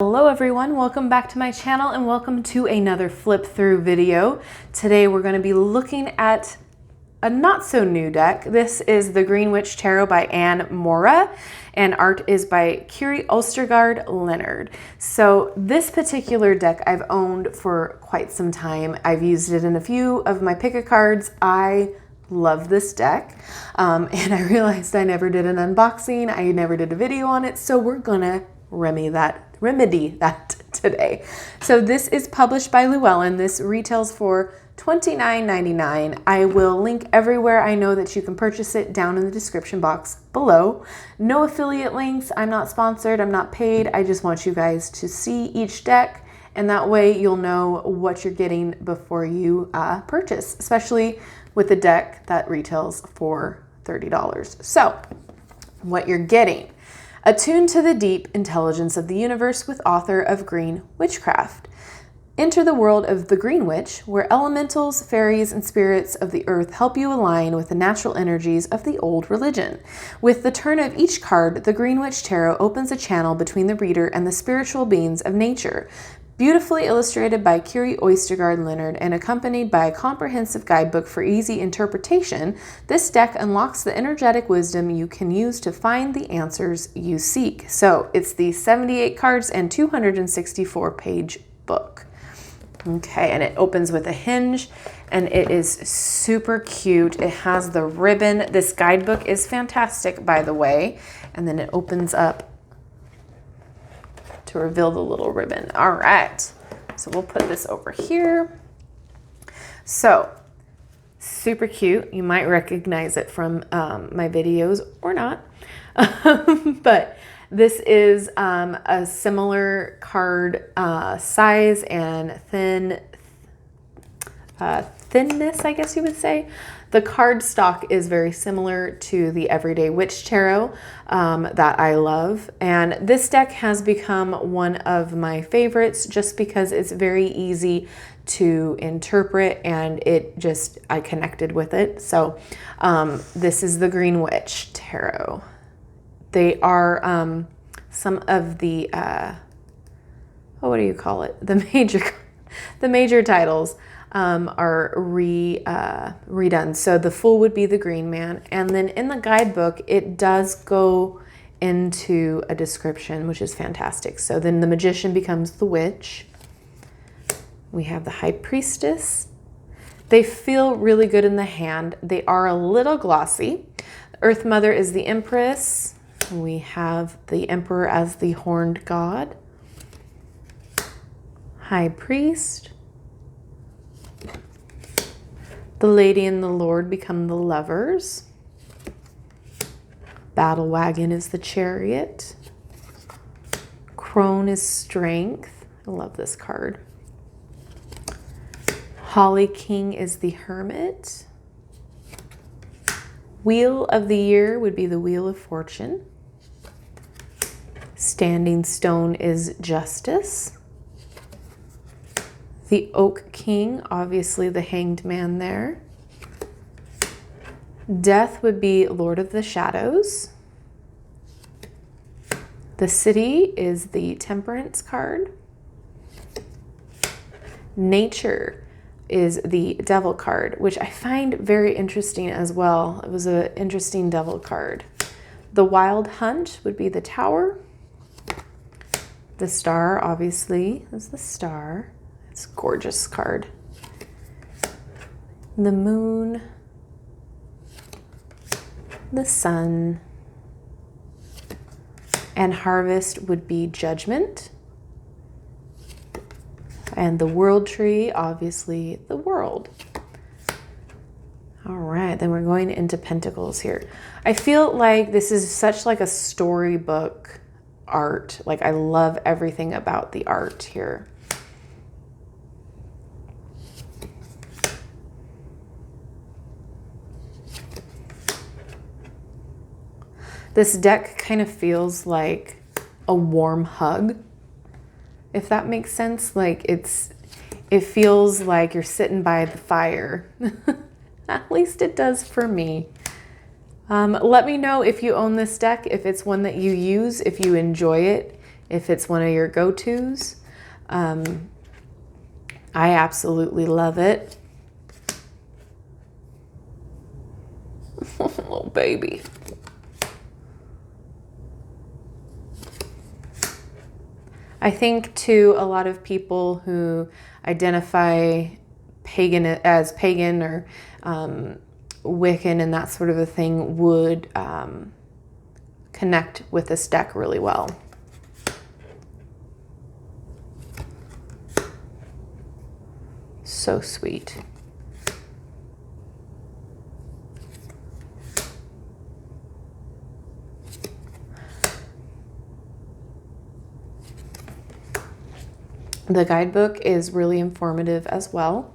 Hello everyone, welcome back to my channel and welcome to another flip through video. Today we're going to be looking at a not so new deck. This is the Green Witch Tarot by Ann Moura and art is by Kiri Ostergaard Leonard. So this particular deck I've owned for quite some time. I've used it in a few of my pick a cards. I love this deck and I realized I never did an unboxing. I never did a video on it, so we're gonna remedy that today. So this is published by Llewellyn. This retails for $29.99. I will link everywhere I know that you can purchase it down in the description box below. No affiliate links. I'm not sponsored. I'm not paid. I just want you guys to see each deck, and that way you'll know what you're getting before you purchase, especially with a deck that retails for $30. So what you're getting: Attune to the deep intelligence of the universe with author of Green Witchcraft. Enter the world of the Green Witch, where elementals, fairies, and spirits of the earth help you align with the natural energies of the old religion. With the turn of each card, the Green Witch Tarot opens a channel between the reader and the spiritual beings of nature. Beautifully illustrated by Kiri Ostergaard Leonard and accompanied by a comprehensive guidebook for easy interpretation, this deck unlocks the energetic wisdom you can use to find the answers you seek. So it's the 78 cards and 264-page book. Okay, and it opens with a hinge, and it is super cute. It has the ribbon. This guidebook is fantastic, by the way. And then it opens up to reveal the little ribbon. All right, so we'll put this over here. So super cute. You might recognize it from my videos or not, but this is a similar card size and thinness, I guess you would say. The card stock is very similar to the Everyday Witch Tarot that I love. And this deck has become one of my favorites just because it's very easy to interpret and I connected with it. So this is the Green Witch Tarot. They are some of the, what do you call it? The major titles are redone. So the Fool would be the Green Man. And then in the guidebook, it does go into a description, which is fantastic. So then the Magician becomes the Witch. We have the High Priestess. They feel really good in the hand. They are a little glossy. Earth Mother is the Empress. We have the Emperor as the Horned God. High Priest. The Lady and the Lord become the Lovers. Battle Wagon is the Chariot. Crone is Strength. I love this card. Holly King is the Hermit. Wheel of the Year would be the Wheel of Fortune. Standing Stone is Justice. The Oak King, obviously the Hanged Man there. Death would be Lord of the Shadows. The City is the Temperance card. Nature is the Devil card, which I find very interesting as well. It was an interesting Devil card. The Wild Hunt would be the Tower. The Star, obviously, is the Star. It's a gorgeous card. The Moon. The Sun. And Harvest would be Judgment. And the World Tree, obviously the World. All right, then we're going into Pentacles here. I feel like this is such like a storybook art. Like I love everything about the art here. This deck kind of feels like a warm hug, if that makes sense. Like it feels like you're sitting by the fire. At least it does for me. Let me know if you own this deck, if it's one that you use, if you enjoy it, if it's one of your go-tos. I absolutely love it. Oh, baby. I think too, a lot of people who identify as pagan or Wiccan and that sort of a thing would connect with this deck really well. So sweet. The guidebook is really informative as well.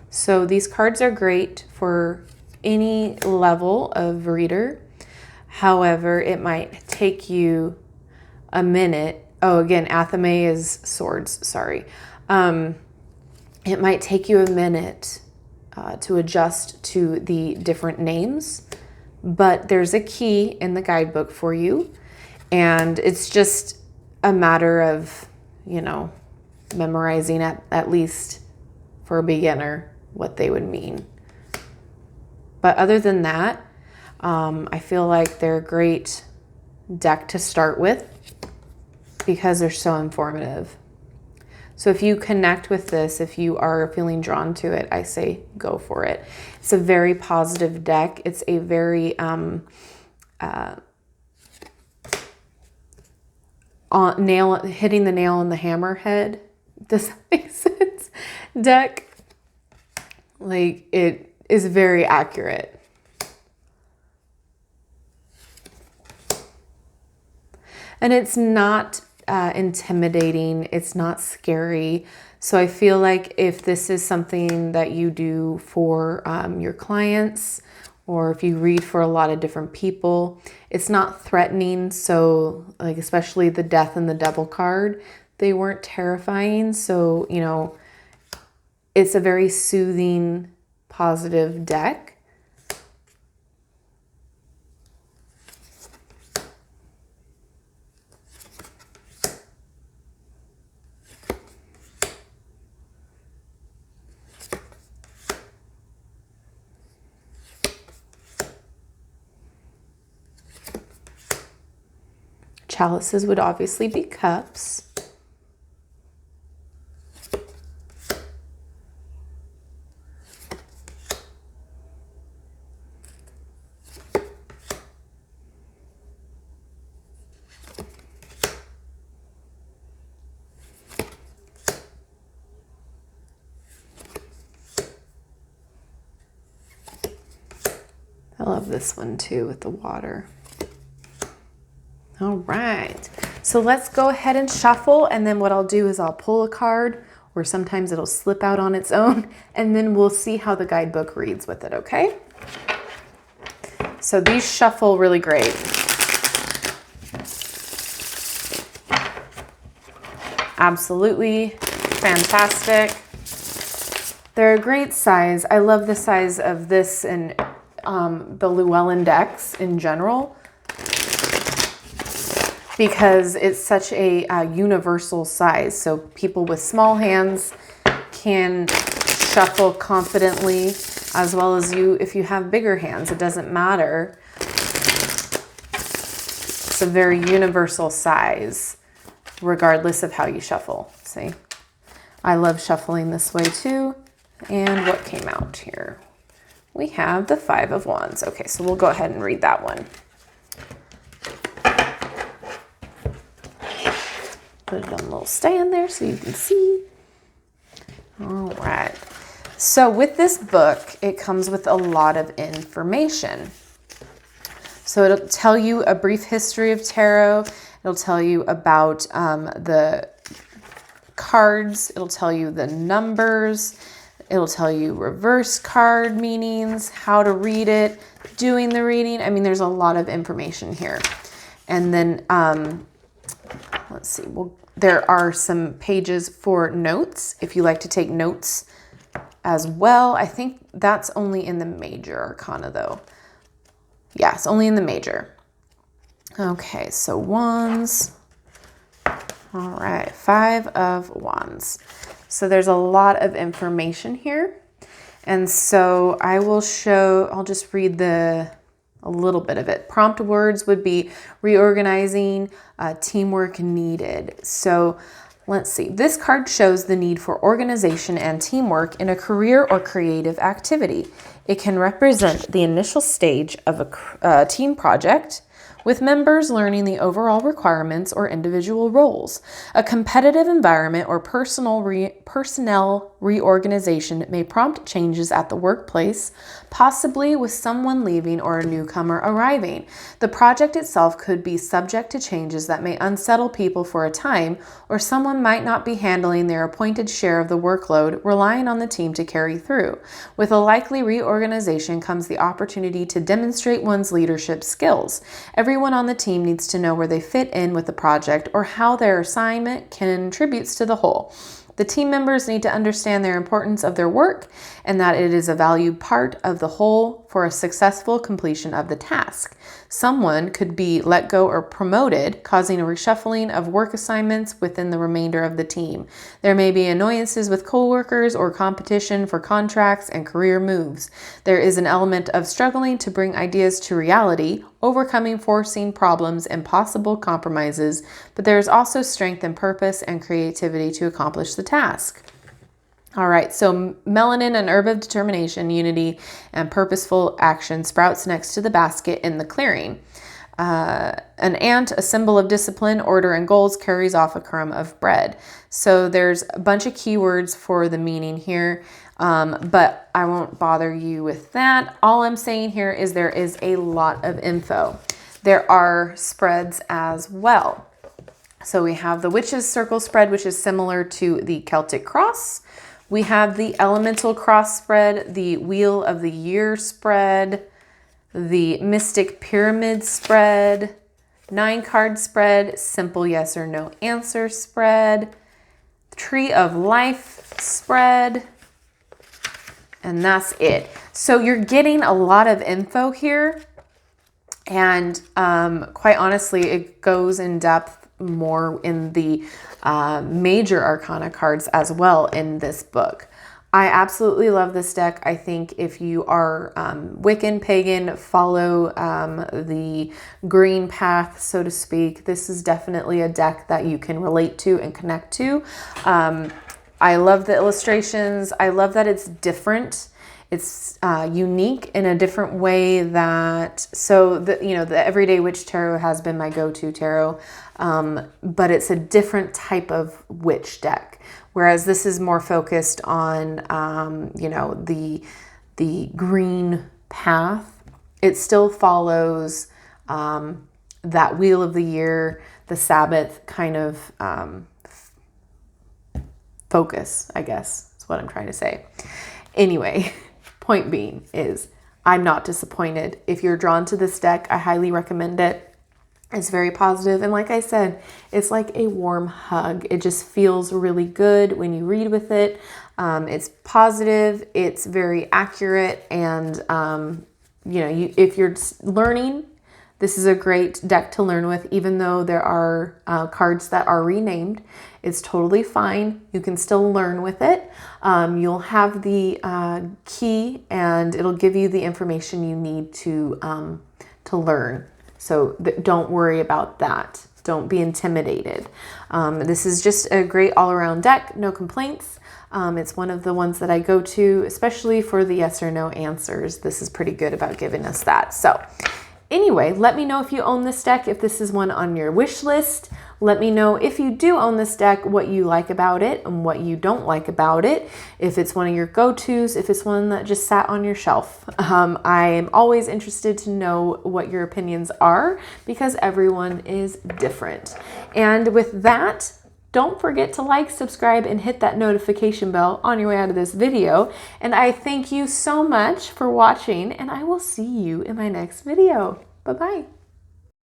So these cards are great for any level of reader. However, it might take you a minute. Oh, again, Athame is swords, sorry. It might take you a minute to adjust to the different names, but there's a key in the guidebook for you. And it's just a matter of, you know, memorizing at least for a beginner what they would mean. But other than that, I feel like they're a great deck to start with because they're so informative. So if you connect with this, if you are feeling drawn to it, I say go for it. It's a very positive deck. It's a very hitting the nail on the hammerhead. Does that make sense? Deck. Like, it is very accurate. And it's not intimidating. It's not scary. So I feel like if this is something that you do for your clients, or if you read for a lot of different people, it's not threatening. So like, especially the Death and the Devil card, they weren't terrifying. So, you know, it's a very soothing, positive deck. Chalices would obviously be cups. I love this one too with the water. All right, so let's go ahead and shuffle, and then what I'll do is I'll pull a card, or sometimes it'll slip out on its own, and then we'll see how the guidebook reads with it, okay? So these shuffle really great. Absolutely fantastic. They're a great size. I love the size of this and the Llewellyn decks in general, because it's such a universal size. So people with small hands can shuffle confidently, as well as you if you have bigger hands. It doesn't matter. It's a very universal size, regardless of how you shuffle. See, I love shuffling this way too. And what came out here? We have the Five of Wands. Okay, so we'll go ahead and read that one. Put it on a little stand there so you can see. All right. So with this book, it comes with a lot of information. So it'll tell you a brief history of tarot. It'll tell you about the cards. It'll tell you the numbers. It'll tell you reverse card meanings, how to read it, doing the reading. I mean, there's a lot of information here. And then, let's see, well, there are some pages for notes if you like to take notes as well. I think that's only in the major arcana though. Yes, only in the major. Okay, so wands. All right, 5 of Wands. So there's a lot of information here. And so I'll just read a little bit of it. Prompt words would be reorganizing, teamwork needed. So let's see. This card shows the need for organization and teamwork in a career or creative activity. It can represent the initial stage of a team project, with members learning the overall requirements or individual roles. A competitive environment or personnel reorganization may prompt changes at the workplace, possibly with someone leaving or a newcomer arriving. The project itself could be subject to changes that may unsettle people for a time, or someone might not be handling their appointed share of the workload, relying on the team to carry through. With a likely reorganization comes the opportunity to demonstrate one's leadership skills. Everyone on the team needs to know where they fit in with the project or how their assignment contributes to the whole. The team members need to understand their importance of their work and that it is a valued part of the whole for a successful completion of the task. Someone could be let go or promoted, causing a reshuffling of work assignments within the remainder of the team. There may be annoyances with coworkers or competition for contracts and career moves. There is an element of struggling to bring ideas to reality, overcoming foreseen problems and possible compromises, but there is also strength and purpose and creativity to accomplish the task. All right, so melanin, an herb of determination, unity, and purposeful action, sprouts next to the basket in the clearing. An ant, a symbol of discipline, order, and goals, carries off a crumb of bread. So there's a bunch of keywords for the meaning here, but I won't bother you with that. All I'm saying here is there is a lot of info. There are spreads as well. So we have the Witch's Circle spread, which is similar to the Celtic Cross. We have the Elemental Cross spread, the Wheel of the Year spread, the Mystic Pyramid spread, 9-card spread, Simple Yes or No Answer spread, Tree of Life spread, and that's it. So you're getting a lot of info here, and quite honestly, it goes in depth more in the major arcana cards as well in this book. I absolutely love this deck. I think if you are Wiccan, pagan, follow the green path, so to speak, this is definitely a deck that you can relate to and connect to. I love the illustrations. I love that it's different. It's unique in a different way the Everyday Witch Tarot has been my go-to tarot, but it's a different type of witch deck. Whereas this is more focused on, the green path. It still follows that Wheel of the Year, the Sabbath kind of focus, I guess is what I'm trying to say. Anyway, point being is I'm not disappointed. If you're drawn to this deck, I highly recommend it. It's very positive, and like I said, it's like a warm hug. It just feels really good when you read with it. It's positive, it's very accurate, and if you're learning, this is a great deck to learn with. Even though there are cards that are renamed, it's totally fine. You can still learn with it. You'll have the key, and it'll give you the information you need to learn. So don't worry about that. Don't be intimidated. This is just a great all-around deck. No complaints. It's one of the ones that I go to, especially for the yes or no answers. This is pretty good about giving us that. So anyway, let me know if you own this deck, if this is one on your wish list. Let me know if you do own this deck, what you like about it and what you don't like about it. If it's one of your go-tos, if it's one that just sat on your shelf. I am always interested to know what your opinions are because everyone is different. And with that, don't forget to like, subscribe, and hit that notification bell on your way out of this video. And I thank you so much for watching, and I will see you in my next video. Bye-bye.